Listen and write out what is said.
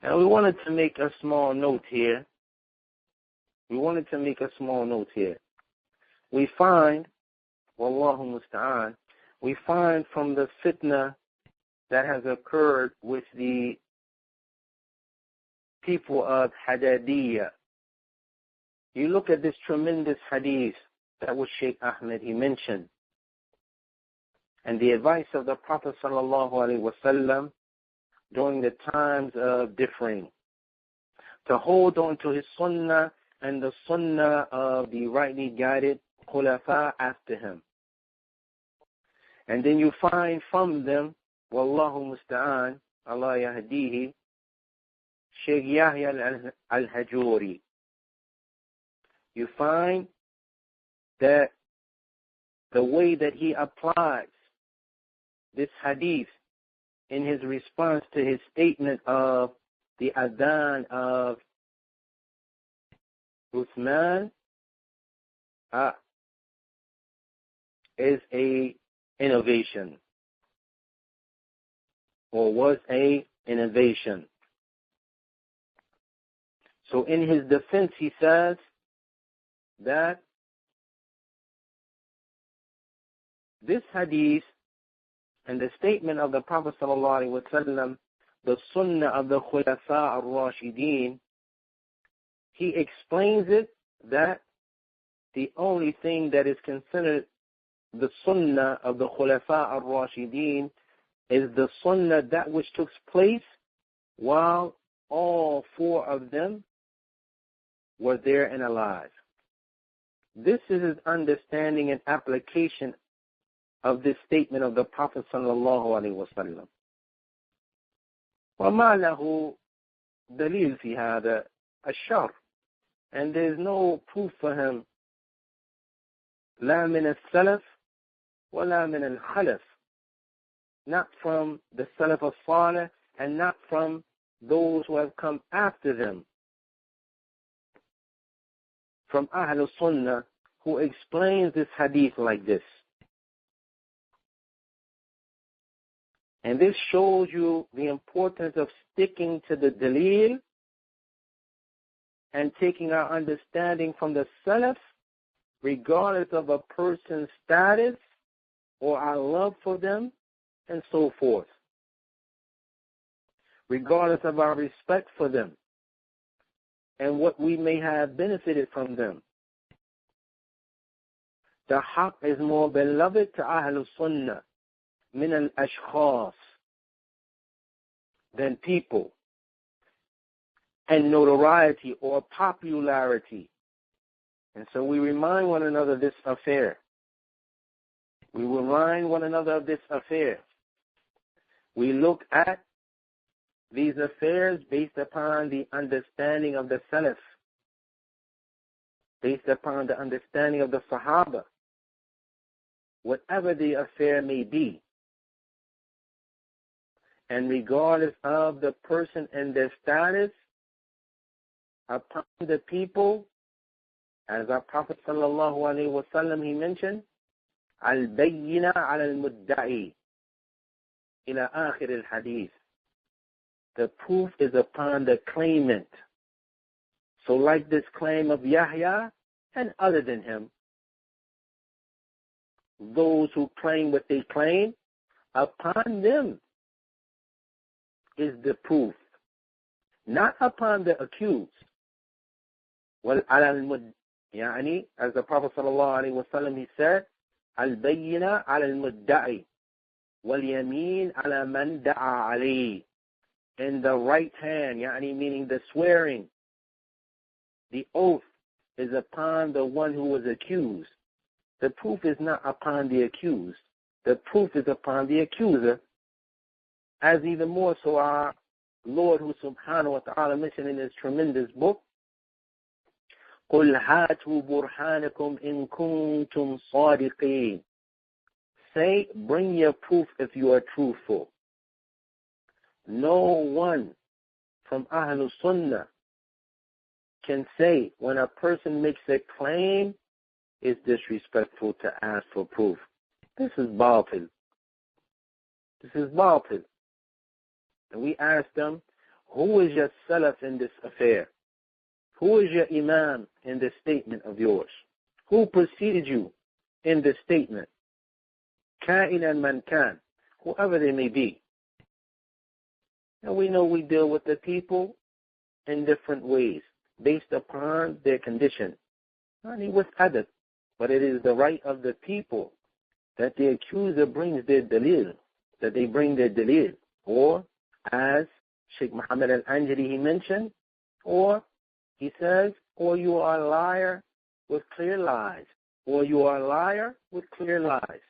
And we wanted to make a small note here. We find, Wallahu musta'an, we find from the fitna that has occurred with the people of Hadadiyya. You look at this tremendous hadith that was Sheikh Ahmed, he mentioned, and the advice of the Prophet sallallahu alaihi wasallam during the times of differing, to hold on to his sunnah and the sunnah of the rightly guided khulafa after him. And then you find from them, Wallahu musta'an, Allah yahdihi, Sheikh Yahya al-Hajuri. You find that the way that he applies this hadith in his response to his statement of the adhan of Uthman is a innovation, or was a innovation. So in his defense, he says that this hadith and the statement of the Prophet ﷺ, the sunnah of the Khulafa al-Rashideen, he explains it that the only thing that is considered the sunnah of the Khulafa al-Rashideen is the sunnah that which took place while all four of them were there and alive. This is his understanding and application of this statement of the Prophet sallallahu alaihi wasallam. وما له دليل في هذا الشر, and there is no proof for him لا من السلف ولا من الخلف, not from the Salaf al-Salih and not from those who have come after them, from Ahlul Sunnah, who explains this hadith like this. And this shows you the importance of sticking to the dalil and taking our understanding from the Salaf, regardless of a person's status or our love for them and so forth, regardless of our respect for them and what we may have benefited from them. The haqq is more beloved to Ahlul Sunnah min al-ashkhas, than people and notoriety or popularity. And so we remind one another of this affair. We remind one another of this affair. We look at these affairs based upon the understanding of the Salaf, based upon the understanding of the Sahaba, whatever the affair may be. And regardless of the person and their status, upon the people, as our Prophet sallallahu alaihi wasallam, he mentioned, al-bayyina ala al-mudda'i ila akhir al-hadith. The proof is upon the claimant. So like this claim of Yahya and other than him, those who claim what they claim, upon them is the proof, not upon the accused. Well, as the Prophet sallallahu alaihi wasallam, he said, al-bayyina ala al-mudda'i wal yamin ala man da'a alayhi. In the right hand, meaning the swearing, the oath is upon the one who was accused. The proof is not upon the accused. The proof is upon the accuser. As even more so our Lord, who subhanahu wa ta'ala mentioned in his tremendous book, قُلْ هَاتُوا بُرْحَانَكُمْ إِن كُنْتُمْ صَادِقِينَ. Say, bring your proof if you are truthful. No one from Ahlul Sunnah can say when a person makes a claim, it's disrespectful to ask for proof. This is batil. This is batil. And we ask them, Who is your Salaf in this affair? Who is your Imam in this statement of yours? Who preceded you in this statement? Ka'inan man kan, whoever they may be. And we know we deal with the people in different ways, based upon their condition. Not with adab, but it is the right of the people that the accuser brings their dalil, that they bring their dalil. Or, as Sheikh Muhammad al-Anjari, he mentioned, or he says, or you are a liar with clear lies, or you are a liar with clear lies.